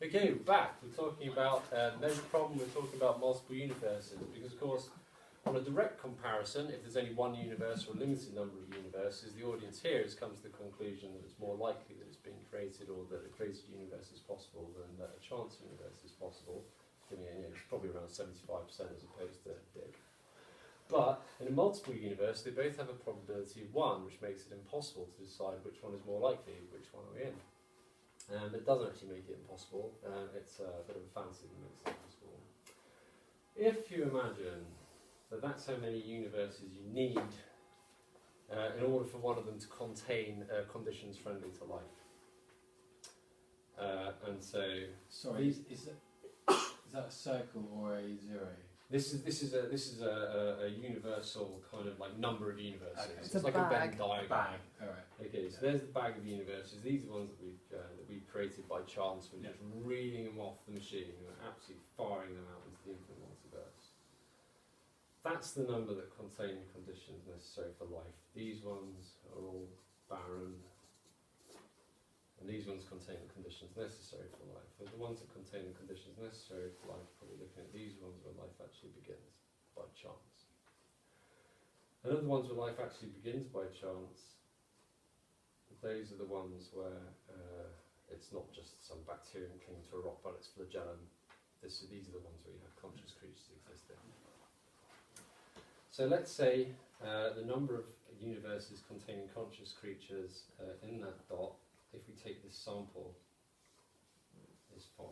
Okay, we're back. We're talking about measure problem, we're talking about multiple universes, because of course, on a direct comparison, if there's only one universe or a limited number of universes, the audience here has come to the conclusion that it's more likely that it's being created or that a created universe is possible than that a chance universe is possible. It's probably around 75% as opposed to big. But in a multiple universe, they both have a probability of 1, which makes it impossible to decide which one is more likely, which one are we in. It doesn't actually make it impossible. It's a bit of a fancy that makes it impossible. If you imagine that that's how many universes you need in order for one of them to contain conditions friendly to life. And so... Sorry, is that a circle or a zero? This is a universal kind of like number of universes. Okay. It's like a Venn diagram. Bag. All right. Okay, so there's the bag of universes. These are the ones that we've created by chance. We're just reading them off the machine. We're absolutely firing them out into the infinite multiverse. That's the number that contain conditions necessary for life. These ones are all barren, and these ones contain the conditions necessary for life. And the ones that contain the conditions necessary for life, probably looking at these ones where life actually begins by chance. And other ones where life actually begins by chance, those are the ones where it's not just some bacterium clinging to a rock, but it's flagellum. These are the ones where you have conscious creatures existing. So let's say the number of universes containing conscious creatures in that dot, if we take this sample, is 5.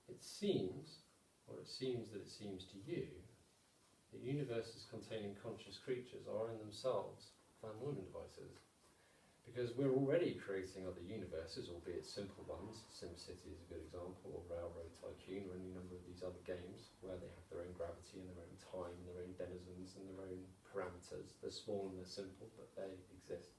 It seems that it seems to you, that universes containing conscious creatures are in themselves Van Neumann devices. Because we're already creating other universes, albeit simple ones. SimCity is a good example, or Railroad Tycoon, or any number of these other games where they have their own gravity and their own time, and their own denizens and their own parameters. They're small and they're simple, but they exist.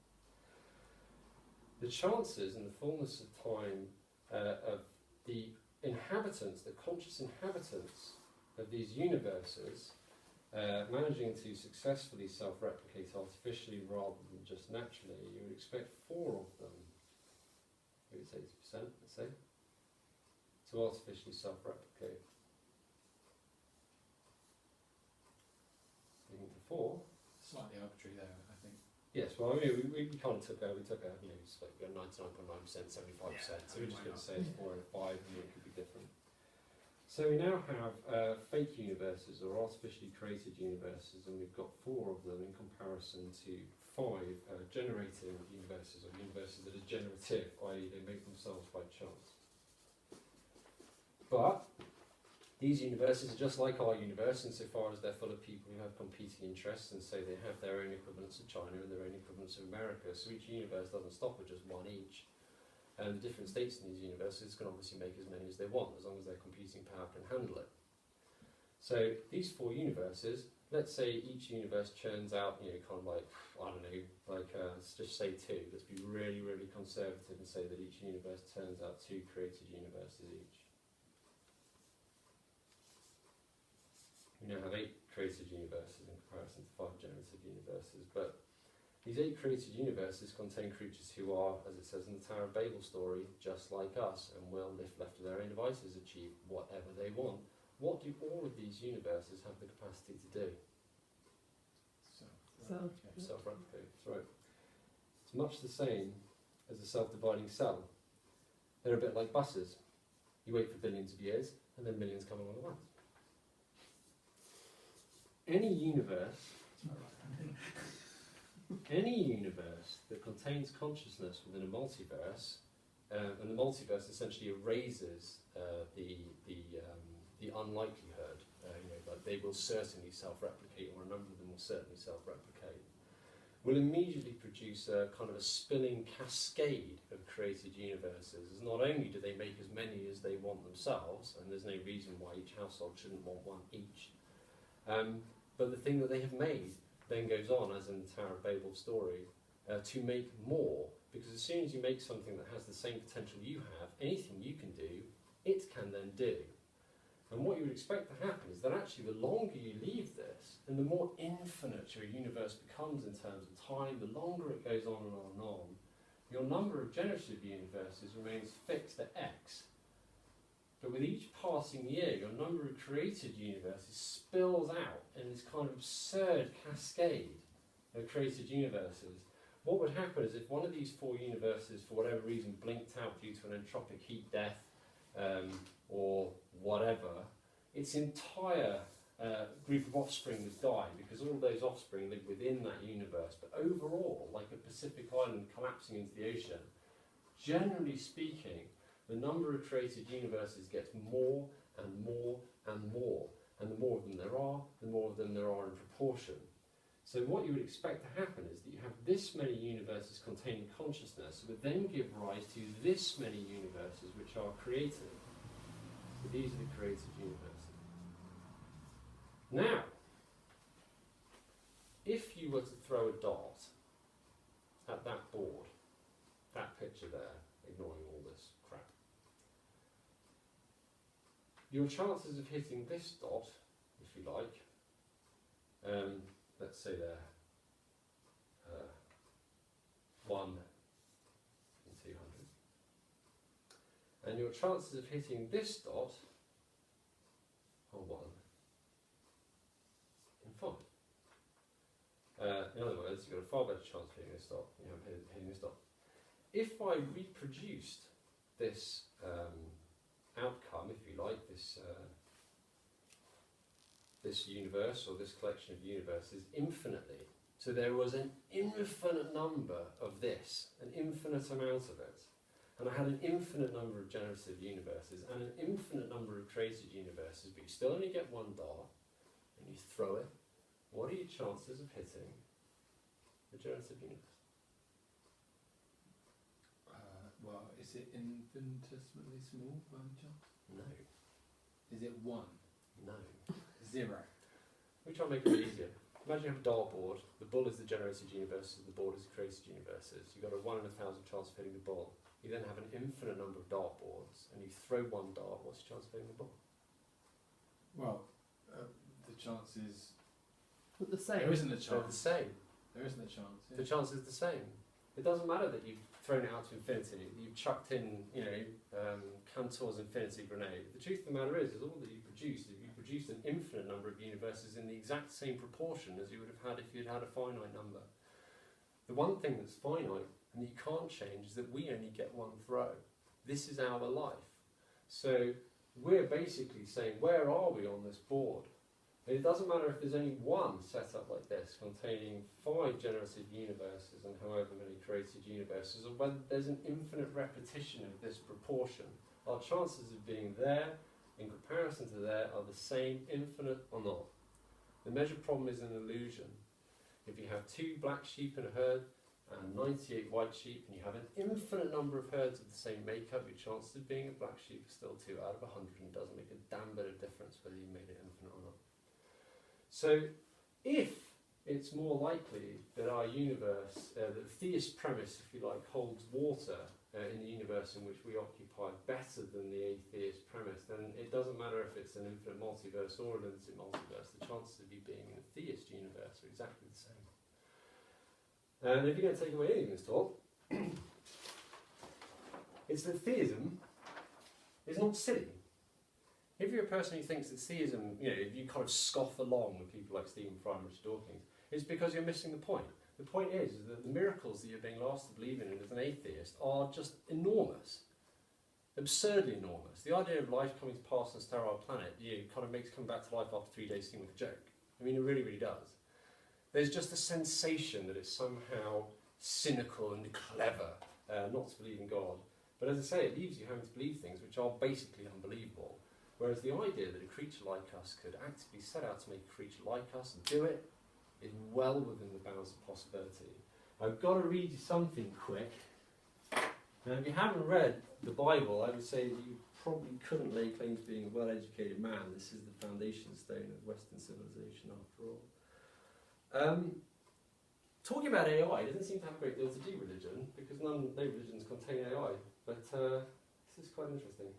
The chances in the fullness of time of the inhabitants, the conscious inhabitants of these universes, managing to successfully self-replicate artificially rather than just naturally, you would expect 4 of them, maybe it's 80%, let's say, to artificially self-replicate. Looking for 4. Slightly arbitrary there, I think. Yes, well, I mean, we kind of took out, it's like 99.9%, 75%, so we're just going to say it's 4 and 5, and it could be different. So we now have fake universes or artificially created universes, and we've got 4 of them in comparison to 5 generating universes, or universes that are generative, i.e. they make themselves by chance. But these universes are just like our universe insofar as they're full of people who have competing interests, and so they have their own equivalents of China and their own equivalents of America, so each universe doesn't stop at just one each. And the different states in these universes can obviously make as many as they want, as long as their computing power can handle it. So these 4 universes, let's say each universe churns out, kind of like, I don't know, like let's just say 2. Let's be really, really conservative and say that each universe turns out 2 created universes each. We now have 8 created universes in comparison to 5 generative universes, but these 8 created universes contain creatures who are, as it says in the Tower of Babel story, just like us, and will, if left to their own devices, achieve whatever they want. What do all of these universes have the capacity to do? Self-replicate, that's right. It's much the same as a self-dividing cell. They're a bit like buses. You wait for billions of years, and then millions come along at once. Any universe that contains consciousness within a multiverse, and the multiverse essentially erases the unlikelihood, like they will certainly self-replicate, or a number of them will certainly self-replicate, will immediately produce a kind of a spilling cascade of created universes. As not only do they make as many as they want themselves, and there's no reason why each household shouldn't want one each, but the thing that they have made then goes on, as in the Tower of Babel story, to make more, because as soon as you make something that has the same potential you have, anything you can do, it can then do. And what you would expect to happen is that actually the longer you leave this, and the more infinite your universe becomes in terms of time, the longer it goes on and on and on, your number of generative universes remains fixed at x. But with each passing year, your number of created universes spills out in this kind of absurd cascade of created universes. What would happen is if one of these 4 universes, for whatever reason, blinked out due to an entropic heat death or whatever, its entire group of offspring would die because all those offspring live within that universe. But overall, like a Pacific island collapsing into the ocean, generally speaking, the number of created universes gets more and more and more. And the more of them there are, the more of them there are in proportion. So what you would expect to happen is that you have this many universes containing consciousness would then give rise to this many universes which are created. So these are the created universes. Now, if you were to throw a dot at that board, that picture there, ignoring all this crap, your chances of hitting this dot, if you like, let's say they're 1 in 200, and your chances of hitting this dot are 1 in 5. In other words, you've got a far better chance of hitting this dot than you have hitting this dot. If I reproduced this outcome, if you like, this universe or this collection of universes infinitely, so there was an infinite number of this, an infinite amount of it, and I had an infinite number of generative universes and an infinite number of created universes, but you still only get 1 dot, and you throw it, what are your chances of hitting the generative universe? Well, is it infinitesimally small by any chance? No. Is it 1? No. 0? Let me try and make it a bit easier. Imagine you have a dartboard. The bull is the generated universes, the board is the created universes. You've got a 1 in 1,000 chance of hitting the bull. You then have an infinite number of dartboards, and you throw 1 dart. What's your chance of hitting the ball? Well, the chance is... The same. There isn't a They're the chance. same. There isn't a chance. Yeah. The chance is the same. It doesn't matter that you've thrown it out to infinity. You've chucked in, Cantor's infinity grenade. The truth of the matter is all that you produced is you produced an infinite number of universes in the exact same proportion as you would have had if you'd had a finite number. The one thing that's finite and that you can't change is that we only get 1 throw. This is our life. So we're basically saying, where are we on this board? And it doesn't matter if there's only 1 set up like this, containing 5 generative universes and however many created universes, or whether there's an infinite repetition of this proportion. Our chances of being there, in comparison to there, are the same, infinite or not. The measure problem is an illusion. If you have 2 black sheep in a herd and 98 white sheep, and you have an infinite number of herds of the same makeup, your chances of being a black sheep is still 2 out of 100 and doesn't make a damn bit of difference whether you made it infinite or not. So, if it's more likely that our universe, the theist premise, if you like, holds water in the universe in which we occupy better than the atheist premise, then it doesn't matter if it's an infinite multiverse or an infinite multiverse. The chances of you being in a theist universe are exactly the same. And if you're going to take away anything in this talk, it's that theism is not silly. If you're a person who thinks that theism, if you kind of scoff along with people like Stephen Fry and Richard Dawkins, it's because you're missing the point. The point is that the miracles that you're being asked to believe in as an atheist are just enormous. Absurdly enormous. The idea of life coming to pass on a sterile planet, kind of makes coming back to life after 3 days seem like a joke. I mean, it really, really does. There's just a sensation that it's somehow cynical and clever not to believe in God. But as I say, it leaves you having to believe things which are basically unbelievable. Whereas the idea that a creature like us could actively set out to make a creature like us and do it is well within the bounds of possibility. I've got to read you something quick. Now, if you haven't read the Bible, I would say that you probably couldn't lay claim to being a well-educated man. This is the foundation stone of Western civilization, after all. Talking about AI doesn't seem to have a great deal to do with religion, because no religions contain AI, but this is quite interesting.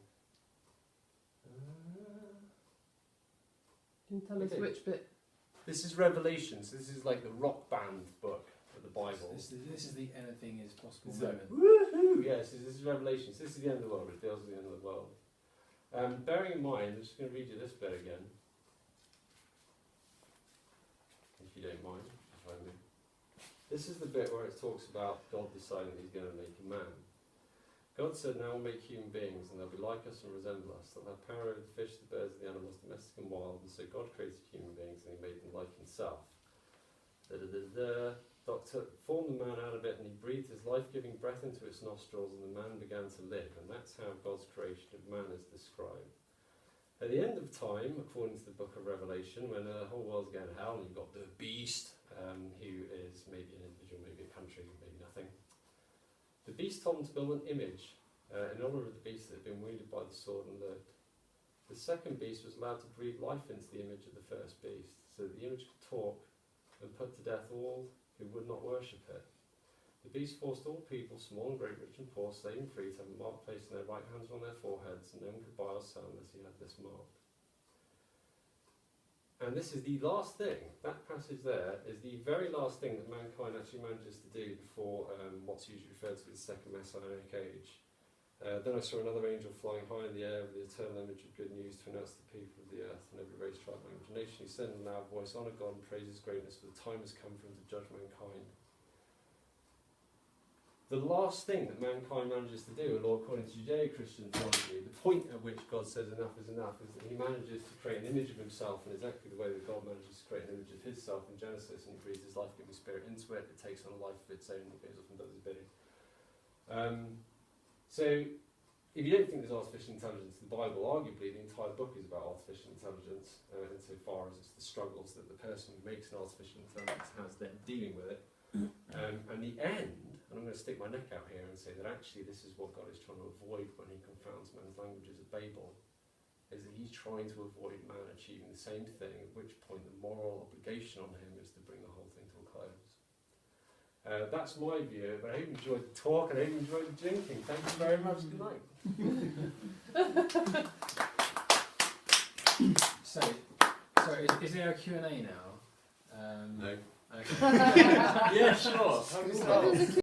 Can you tell us which bit? This is Revelation, so this is like the rock band book that the Bible. This is the anything is possible So, moment. woohoo! Yes, this is Revelation. So this is the end of the world. It deals with the end of the world. Bearing in mind, I'm just going to read you this bit again, if you don't mind. This is the bit where it talks about God deciding that he's going to make a man. God said, now we'll make human beings, and they'll be like us and resemble us. They'll have power over the fish, the birds, the animals, domestic and wild. And so God created human beings, and he made them like himself. Doctor formed the man out of it, and he breathed his life-giving breath into its nostrils, and the man began to live. And that's how God's creation of man is described. At the end of time, according to the book of Revelation, when the whole world's going to hell, and you've got the beast, who is maybe an individual, maybe a country, maybe nothing. The beast told him to build an image in honour of the beast that had been wounded by the sword and lived. The second beast was allowed to breathe life into the image of the first beast, so that the image could talk and put to death all who would not worship it. The beast forced all people, small and great, rich and poor, slave and free, to have a mark placed in their right hands or on their foreheads, and no one could buy or sell unless he had this mark. And this is the last thing, that passage there is the very last thing that mankind actually manages to do before what's usually referred to as the second messianic age. Then I saw another angel flying high in the air with the eternal image of good news to announce to the people of the earth and every race, tribe, language, and nation. He said in a loud voice, honour God and praise his greatness, for the time has come for him to judge mankind. The last thing that mankind manages to do, or according to Judeo-Christian theology, the point at which God says enough is enough, is that he manages to create an image of himself in exactly the way that God manages to create an image of himself in Genesis, and he breathes his life-giving spirit into it. It takes on a life of its own, and goes off and does his bidding. So, if you don't think there's artificial intelligence in the Bible, arguably the entire book is about artificial intelligence, insofar as it's the struggles that the person who makes an artificial intelligence has then dealing with it. And the end, and I'm going to stick my neck out here and say that actually this is what God is trying to avoid when he confounds man's languages of Babel, is that he's trying to avoid man achieving the same thing, at which point the moral obligation on him is to bring the whole thing to a close. That's my view, but I hope you enjoyed the talk and I hope you enjoyed the drinking. Thank you very much. Good night. So is there a Q&A now? No. Okay. Yeah, sure.